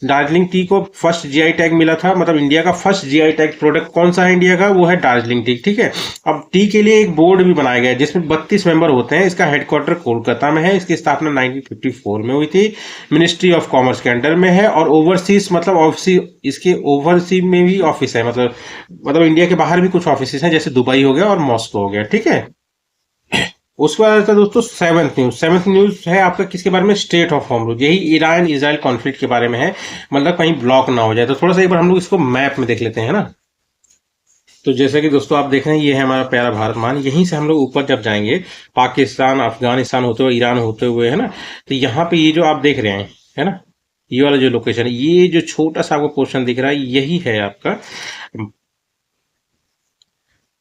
दार्जिलिंग टी को फर्स्ट जीआई टैग मिला था, मतलब इंडिया का फर्स्ट जीआई टैग प्रोडक्ट कौन सा है इंडिया का, वो है दार्जिलिंग टी। ठीक है, अब टी के लिए एक बोर्ड भी बनाया गया है जिसमें 32 मेंबर होते हैं। इसका हेडक्वार्टर कोलकाता में है। इसकी स्थापना 1954 में हुई थी। मिनिस्ट्री ऑफ कॉमर्स के अंडर में है। और ओवरसीज मतलब ओवरसी, इसके ओवरसीज में भी ऑफिस है, मतलब इंडिया के बाहर भी कुछ ऑफिस हैं, जैसे दुबई हो गया और मॉस्को हो गया। ठीक है, उसके बाद आता है दोस्तों सेवंथ न्यूज। सेवंथ न्यूज है आपका किसके बारे में, स्टेट ऑफ होमरूज, यही ईरान इजराइल कॉन्फ्लिक्ट के बारे में है, मतलब कहीं ब्लॉक ना हो जाए। तो थोड़ा सा एक बार हम लोग इसको मैप में देख लेते हैं ना। तो जैसे कि दोस्तों आप देख रहे हैं, ये है हमारा प्यारा भारत मान। यहीं से हम लोग ऊपर जब जाएंगे, पाकिस्तान अफगानिस्तान होते हुए ईरान होते हुए, है ना, तो यहाँ पे ये जो आप देख रहे हैं, है ना, ये वाला जो लोकेशन है, ये जो छोटा सा आपको पोर्शन दिख रहा है, यही है आपका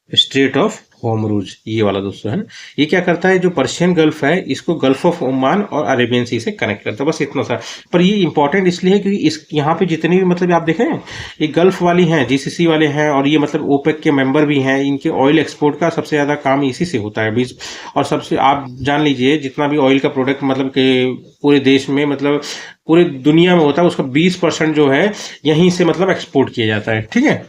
स्ट्रेट ऑफ होमरूज, ये वाला दोस्तों, है ना। ये क्या करता है, जो पर्शियन गल्फ है इसको गल्फ ऑफ ओमान और अरेबियन सी से कनेक्ट करता है, बस इतना सा। पर ये इंपॉर्टेंट इसलिए है क्योंकि इस यहाँ पे जितनी भी मतलब आप देख रहे हैं, ये गल्फ वाली हैं, जीसीसी वाले हैं, और ये मतलब ओपेक के मेंबर भी हैं। इनके ऑयल एक्सपोर्ट का सबसे ज्यादा काम इसी से होता है, 20। और सबसे आप जान लीजिए, जितना भी ऑयल का प्रोडक्ट मतलब के पूरे देश में, मतलब पूरे दुनिया में होता है, उसका 20% जो है यहीं से मतलब एक्सपोर्ट किया जाता है। ठीक है,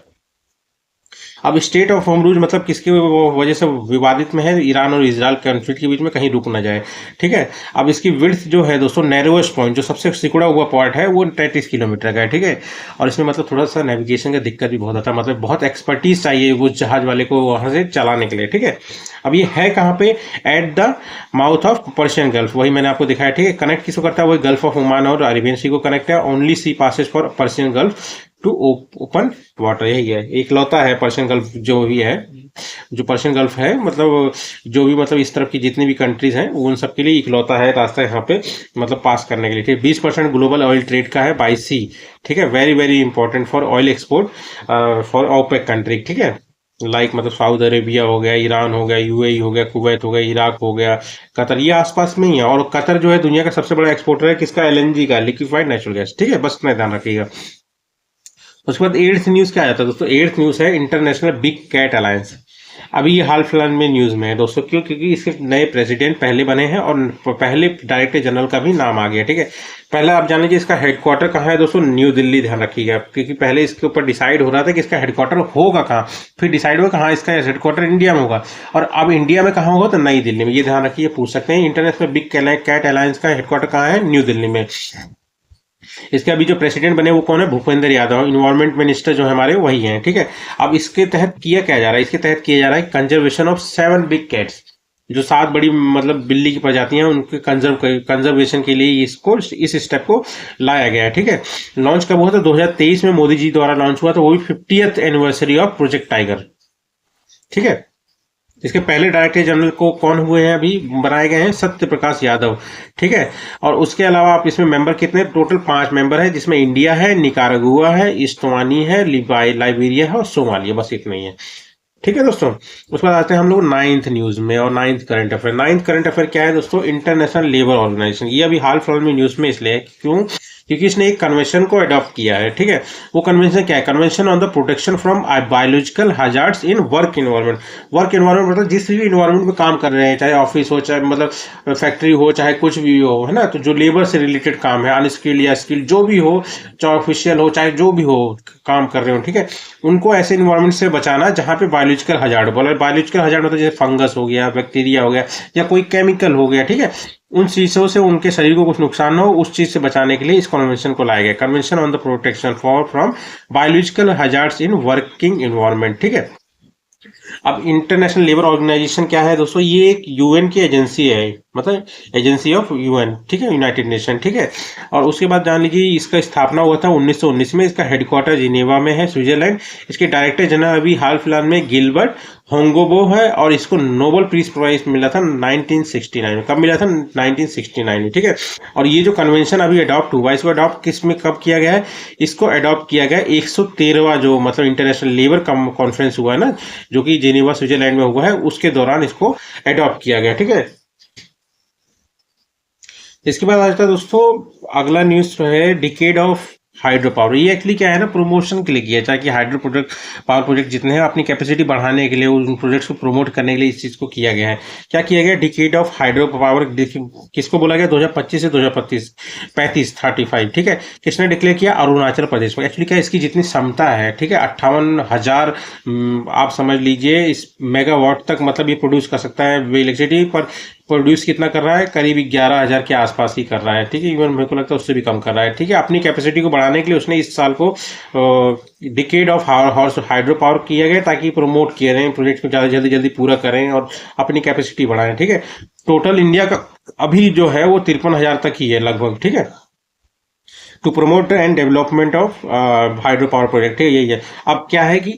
अब स्टेट ऑफ होमरूज मतलब किसके वजह से विवादित में है, ईरान और इजराइल कॉन्फ्लिक्ट के बीच में कहीं रुक ना जाए। ठीक है, अब इसकी विड्थ जो है दोस्तों, नैरोएस्ट पॉइंट जो सबसे सिकुड़ा हुआ पॉइंट है, वो 33 किलोमीटर का है। ठीक है, और इसमें मतलब थोड़ा सा नेविगेशन का दिक्कत भी बहुत आता है, मतलब बहुत एक्सपर्टीज चाहिए वो जहाज वाले को वहां से चलाने के लिए। ठीक है, अब ये है कहाँ पे, at the mouth of Persian gulf, वही मैंने आपको दिखाया। ठीक है, कनेक्ट किसको करता है, वही गल्फ ऑफ ओमान और अरेबियन सी को कनेक्ट है। Only sea passes for Persian Gulf to open water, यही है, एकलौता है पर्शियन गल्फ जो भी है, जो पर्शियन गल्फ है, मतलब जो भी मतलब इस तरफ की जितनी भी कंट्रीज हैं, उन सब के लिए इकलौता है रास्ता यहाँ पे, मतलब पास करने के लिए। ठीक है, 20% ग्लोबल ऑयल ट्रेड का है बाई सी। ठीक है, very very important for oil export for OPEC country. ठीक है, लाइक मतलब सऊदी अरेबिया हो गया, ईरान हो गया, यूएई हो गया, कुवैत हो गया, इराक हो गया, कतर, ये आसपास में ही है। और कतर जो है दुनिया का सबसे बड़ा एक्सपोर्टर है किसका, एलएनजी का, लिक्विफाइड नेचुरल गैस। ठीक है, बस इतना ध्यान रखिएगा। उसके बाद एट्थ न्यूज क्या आता है दोस्तों, एट्थ न्यूज है इंटरनेशनल बिग कैट अलायंस। अभी ये हाल फिलहाल में न्यूज में है दोस्तों, क्यों, क्योंकि इसके नए प्रेसिडेंट पहले बने हैं और पहले डायरेक्टर जनरल का भी नाम आ गया। ठीक है, पहले आप जान लीजिए इसका हेडक्वार्टर कहाँ है दोस्तों, न्यू दिल्ली, ध्यान रखिएगा, क्योंकि पहले इसके ऊपर डिसाइड हो रहा था कि इसका हेडक्वार्टर होगा कहाँ, फिर डिसाइड हुआ कहाँ इसका हेडक्वार्टर इंडिया में होगा, और अब इंडिया में कहाँ होगा, तो नई दिल्ली में। ये ध्यान रखिए, पूछ सकते हैं इंटरनेशनल बिग कैट अलायंस का हेडक्वार्टर कहाँ है, न्यू दिल्ली में। इसके अभी जो प्रेसिडेंट बने वो कौन है, भूपेंद्र यादव, इन्वायरमेंट मिनिस्टर जो हमारे वही हैं। ठीक है, अब इसके तहत किया क्या जा रहा है, इसके तहत किया जा रहा है कंजर्वेशन ऑफ 7 बिग कैट्स, जो 7 बड़ी मतलब बिल्ली की प्रजातियां, उनके कंजर्वेशन के लिए इसको, इस स्टेप को लाया गया है। ठीक है, लॉन्च कब हुआ था, 2023 में मोदी जी द्वारा लॉन्च हुआ था, वो भी 50th anniversary of project tiger. ठीक है, इसके पहले डायरेक्टर जनरल को कौन हुए हैं, अभी बनाए गए हैं, सत्य प्रकाश यादव। ठीक है, और उसके अलावा आप इसमें मेंबर कितने, टोटल 5 मेंबर है, जिसमें इंडिया है, निकारागुआ है, इस्टवानी है, लाइबेरिया है और सोमालिया, बस इतना ही है। ठीक है दोस्तों, उसके बाद आते हैं हम लोग नाइन्थ न्यूज में और ninth current affair. Ninth current affair क्या है दोस्तों, इंटरनेशनल लेबर ऑर्गेनाइजेशन। ये अभी हाल फिलहाल में न्यूज में इसलिए है, क्यों, क्योंकि इसने एक कन्वेंशन को अडॉप्ट किया है। ठीक है, वो कन्वेंशन क्या है, convention on the protection from biological hazards in work environment. Work environment मतलब जिस भी इन्वायरमेंट में काम कर रहे हैं, चाहे ऑफिस हो, चाहे मतलब फैक्ट्री हो, चाहे कुछ भी हो, है ना, तो जो लेबर से रिलेटेड काम है, अनस्किल्ड या स्किल्ड जो भी हो, चाहे ऑफिशियल हो, चाहे जो भी हो काम कर रहे हो, ठीक है, उनको ऐसे इन्वायरमेंट से बचाना जहाँ पे बायोलॉजिकल हजार्ड, बोला बायोलॉजिकल हजार्ड मतलब जैसे फंगस हो गया, बैक्टीरिया हो गया, या कोई केमिकल हो गया। ठीक है, उन चीजों से उनके शरीर को कुछ नुकसान ना हो, उस चीज से बचाने के लिए इस कन्वेंशन को लाया गया, convention on the protection for from biological hazards in working environment. ठीक है, अब इंटरनेशनल लेबर ऑर्गेनाइजेशन क्या है दोस्तों, ये एक यूएन की एजेंसी है, मतलब एजेंसी ऑफ यूएन। ठीक है, यूनाइटेड नेशन। ठीक है, और उसके बाद जान लीजिए इसका स्थापना हुआ था 1919 में। इसका हेडक्वार्टर जिनेवा में है, स्विट्जरलैंड। इसके डायरेक्टर जनरल अभी हाल फिलहाल में गिलबर्ट होंगोबो है, और इसको नोबेल पीस प्राइज मिला था 1969 में। कब मिला था, 1969 में। ठीक है, और ये जो कन्वेंशन अभी अडॉप्ट हुआ, इसको अडॉप्ट किस में कब किया गया है, इसको अडॉप्ट किया गया 113वां जो मतलब इंटरनेशनल लेबर कॉन्फ्रेंस हुआ है ना, जो कि जेनेवा स्विट्जरलैंड में हुआ है, उसके दौरान इसको अडॉप्ट किया गया। ठीक है, इसके बाद आता है दोस्तों अगला न्यूज है डिकेड ऑफ हाइड्रो पावर, ये एक्चुअली क्या है ना, प्रमोशन के लिए किया है, ताकि हाइड्रो प्रोजेक्ट पावर प्रोजेक्ट जितने हैं अपनी कैपेसिटी बढ़ाने के लिए, उन प्रोजेक्ट्स को प्रमोट करने के लिए इस चीज़ को किया गया है। क्या किया गया, डिकेड ऑफ हाइड्रो पावर किसको बोला गया, 2025 से 2035 35 35, ठीक है। किसने डिक्लेयर किया, अरुणाचल प्रदेश में। एक्चुअली क्या इसकी जितनी क्षमता है, ठीक है, 58,000 आप समझ लीजिए इस मेगावाट तक मतलब ये प्रोड्यूस कर सकता है इलेक्ट्रिसिटी, पर प्रोड्यूस कितना कर रहा है, करीब 11,000 के आसपास ही कर रहा है, ठीक है। इवन मेरे को लगता है उससे भी कम कर रहा है, ठीक है। अपनी कैपेसिटी को बढ़ाने के लिए उसने इस साल को decade of horse hydro power किया गया, ताकि प्रमोट किए रहे प्रोजेक्ट को, ज़्यादा जल्दी जल्दी पूरा करें और अपनी कैपेसिटी बढ़ाएं, ठीक है। टोटल इंडिया का अभी जो है वो 53,000 तक ही है लगभग, ठीक है, to promote and development of hydro power project है, यही है। अब क्या है कि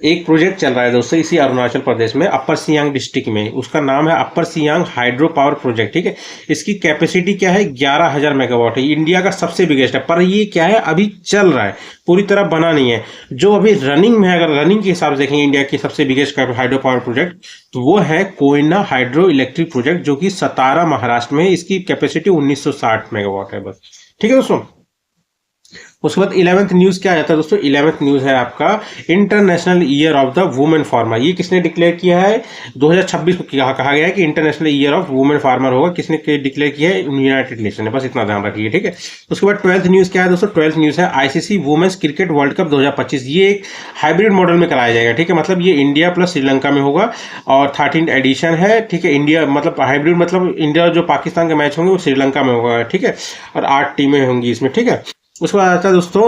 एक प्रोजेक्ट चल रहा है दोस्तों इसी अरुणाचल प्रदेश में, अपर सियांग डिस्ट्रिक्ट में, उसका नाम है अपर सियांग हाइड्रो पावर प्रोजेक्ट, ठीक है। इसकी कैपेसिटी क्या है, 11,000 मेगावाट है, इंडिया का सबसे बिगेस्ट है, पर ये क्या है, अभी चल रहा है, पूरी तरह बना नहीं है। जो अभी रनिंग में है, अगर रनिंग के हिसाब से देखेंगे इंडिया की सबसे बिगेस्ट हाइड्रो पावर प्रोजेक्ट, तो वो है कोयना हाइड्रो इलेक्ट्रिक प्रोजेक्ट, जो कि सतारा महाराष्ट्र में है। इसकी कैपेसिटी 1960 मेगावाट है बस, ठीक है दोस्तों। उसके बाद 11th न्यूज क्या आ जाता है दोस्तों, 11th न्यूज है आपका international year of the women farmer. ये किसने डिक्लेयर किया है, 2026 को कहा गया है कि international year of women farmer होगा। किसने डिक्लेयर किया है, यूनाइटेड नेशन ने, बस इतना ध्यान रखिए, ठीक है। उसके बाद 12th न्यूज क्या है दोस्तों, 12th न्यूज है ICC women's cricket world cup 2025। ये एक हाइब्रिड मॉडल में कराया जाएगा, ठीक है, मतलब ये इंडिया प्लस श्रीलंका में होगा और 13th एडिशन है, ठीक है। इंडिया मतलब हाइब्रिड, मतलब इंडिया जो पाकिस्तान के मैच होंगे वो श्रीलंका में होगा, ठीक है, और 8 टीमें होंगी इसमें, ठीक है। उसके बाद आता है दोस्तों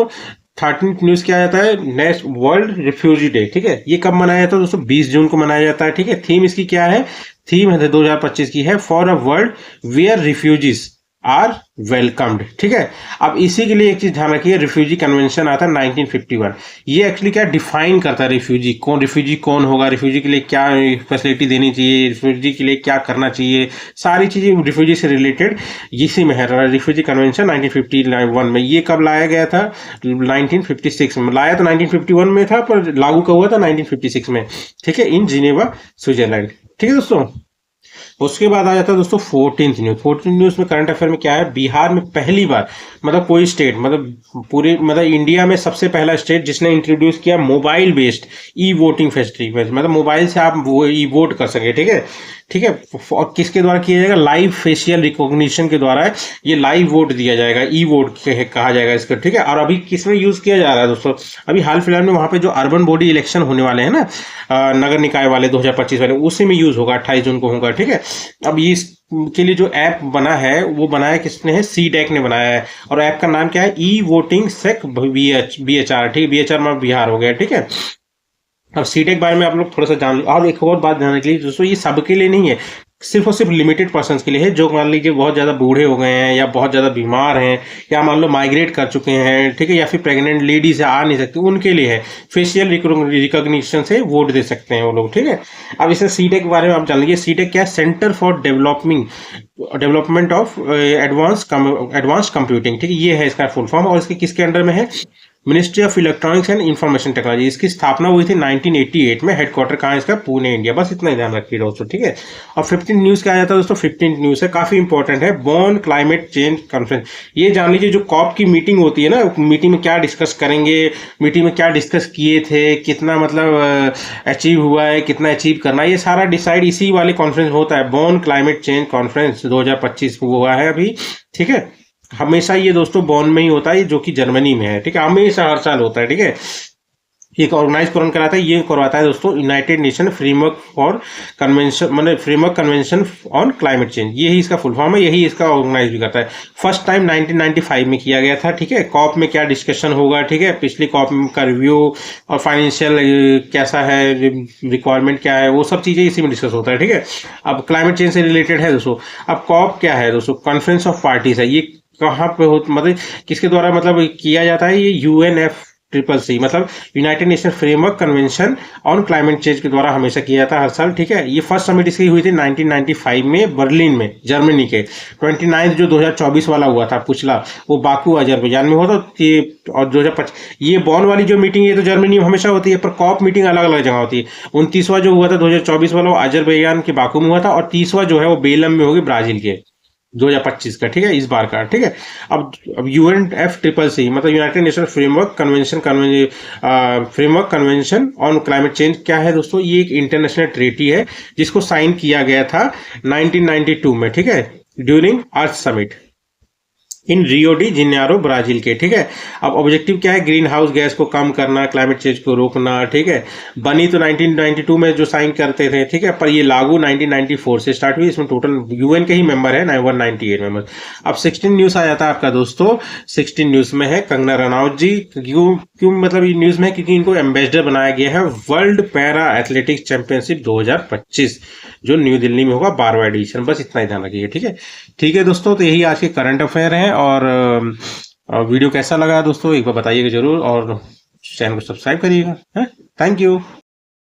13th न्यूज क्या आता है, नेक्स्ट वर्ल्ड रिफ्यूजी डे, ठीक है। ये कब मनाया जाता है दोस्तों, 20 जून को मनाया जाता है, ठीक है। थीम इसकी क्या है, थीम है 2025 की है, for a world where refugees are welcomed, ठीक है। अब इसी के लिए एक चीज ध्यान रखिए, रिफ्यूजी कन्वेंशन आता है 1951। ये एक्चुअली क्या डिफाइन करता है, रिफ्यूजी कौन होगा, रिफ्यूजी के लिए क्या फैसिलिटी देनी चाहिए, रिफ्यूजी के लिए क्या करना चाहिए, सारी चीजें रिफ्यूजी से रिलेटेड इसी में है। रिफ्यूजी कन्वेंशन 1951 में। ये कब लाया गया था, 1956 में लाया, तो 1951 में था पर लागू कब हुआ था, 1956 में, ठीक है, इन जिनेवा स्विट्जरलैंड, ठीक है दोस्तों। उसके बाद आ जाता है दोस्तों 14th न्यूज। 14th न्यूज में करंट अफेयर में क्या है, बिहार में पहली बार मतलब कोई स्टेट, मतलब पूरे मतलब इंडिया में सबसे पहला स्टेट जिसने इंट्रोड्यूस किया mobile based e voting facility, मतलब मोबाइल से आप वो ई वोट कर सके, ठीक है, ठीक है। और किसके द्वारा किया जाएगा, लाइव फेशियल रिकॉग्निशन के द्वारा है, ये लाइव वोट दिया जाएगा, ई वोट कहा जाएगा इसका, ठीक है। और अभी किसमें यूज किया जा रहा है दोस्तों, अभी हाल फिलहाल में वहां पे जो अर्बन बॉडी इलेक्शन होने वाले हैं ना, नगर निकाय वाले 2025 वाले, उसी में यूज होगा, 28 जून को होगा, ठीक है। अब ये के लिए जो ऐप बना है वो बनाया किसने है, सीडेक ने बनाया है, और ऐप का नाम क्या है, ई वोटिंग सेक BHR, ठीक है, BHR में बिहार हो गया, ठीक है। अब सीटेक के बारे में आप लोग थोड़ा सा जान लो। और एक और बात जानने के लिए दोस्तों, ये सबके लिए नहीं है, सिर्फ और सिर्फ लिमिटेड पर्सन के लिए है, जो मान लीजिए बहुत ज़्यादा बूढ़े हो गए हैं या बहुत ज़्यादा बीमार हैं या मान लो माइग्रेट कर चुके हैं, ठीक है, या फिर प्रेग्नेंट लेडीज आ नहीं सकती, उनके लिए है। फेशियल रिकॉग्निशन से वोट दे सकते हैं वो लोग, ठीक है। अब इसे सीटेक के बारे में आप जान लीजिए। सीटेक क्या है, centre for development of advance computing, ठीक है, ये है इसका फुल फॉर्म। और इसके किसके अंडर में है, ministry of electronics and information technology. इसकी स्थापना हुई थी 1988 में। हेडक्वार्टर कहाँ है इसका, पुणे, इंडिया, बस इतना ही ध्यान रखिए दोस्तों, ठीक है। और 15 न्यूज क्या आ जाता है दोस्तों, 15 न्यूज है काफी इंपॉर्टेंट है, बॉन क्लाइमेट चेंज कॉन्फ्रेंस। ये जान लीजिए जो कॉप की मीटिंग होती है ना, मीटिंग में क्या डिस्कस करेंगे, मीटिंग में क्या डिस्कस किए थे, कितना मतलब अचीव हुआ है, कितना अचीव करना है, ये सारा डिसाइड इसी वाले कॉन्फ्रेंस होता है। बॉन क्लाइमेट चेंज कॉन्फ्रेंस 2025 को हुआ है अभी, ठीक है। हमेशा ये दोस्तों बॉन में ही होता है, जो कि जर्मनी में है, ठीक है, हमेशा हर साल होता है, ठीक है। ये ऑर्गेनाइज कौन कराता है, ये करवाता है दोस्तों United Nation framework for convention, मतलब framework convention on climate change, यही इसका फुल फॉर्म है, यही इसका ऑर्गेनाइज भी करता है। फर्स्ट टाइम 1995 में किया गया था, ठीक है। कॉप में क्या डिस्कशन होगा, ठीक है, पिछली कॉप का रिव्यू और फाइनेंशियल कैसा है, रिक्वायरमेंट क्या है, वो सब चीजें इसी में डिस्कस होता है, ठीक है। अब क्लाइमेट चेंज से रिलेटेड है दोस्तों। अब कॉप क्या है दोस्तों, कॉन्फ्रेंस ऑफ पार्टीज है। ये कहाँ पे हो, मतलब किसके द्वारा मतलब किया जाता है, ये UNFCCC मतलब United Nation framework convention on climate change के द्वारा हमेशा किया जाता है हर साल, ठीक है। ये फर्स्ट समिट इसकी हुई थी 1995 में बर्लिन में, जर्मनी के। 29 जो 2024 वाला हुआ था पिछला, वो बाकू अजरबैजान में हुआ था। और 2025 ये बॉन वाली जो मीटिंग है तो जर्मनी में हमेशा होती है, पर कॉप मीटिंग अलग अलग जगह होती है। 29वां जो हुआ था 2024 वाला वो अजरबैजान के बाकू में हुआ था, और 30वां जो है वो बेलम में होगी, ब्राजील के, 2025 का, ठीक है, इस बार का, ठीक है। अब UNFCCC मतलब United Nation framework convention on climate change क्या है दोस्तों? ये एक इंटरनेशनल ट्रीटी है जिसको साइन किया गया था 1992 में, ठीक है, during earth summit in Rio de Janeiro Brazil के, ठीक है। अब ऑब्जेक्टिव क्या है? ग्रीन हाउस गैस को कम करना, क्लाइमेट चेंज को रोकना, ठीक है। बनी तो 1992 में जो साइन करते थे, ठीक है, पर ये लागू 1994 से स्टार्ट हुई। इसमें टोटल यूएन के ही मेंबर है 198 मेंबर। अब 16 न्यूज आ जाता है आपका दोस्तों। 16 न्यूज में है कंगना रनौत जी। क्यों क्यों मतलब ये न्यूज में? क्योंकि इनको एम्बेसडर बनाया गया है वर्ल्ड पैरा एथलेटिक्स चैंपियनशिप 2025 जो न्यू दिल्ली में होगा 12वां एडिशन। बस इतना ही ध्यान रखिए, ठीक है। ठीक है दोस्तों, तो यही आज के करंट अफेयर हैं। और वीडियो कैसा लगा दोस्तों एक बार बताइएगा जरूर, और चैनल को सब्सक्राइब करिएगा। Thank you.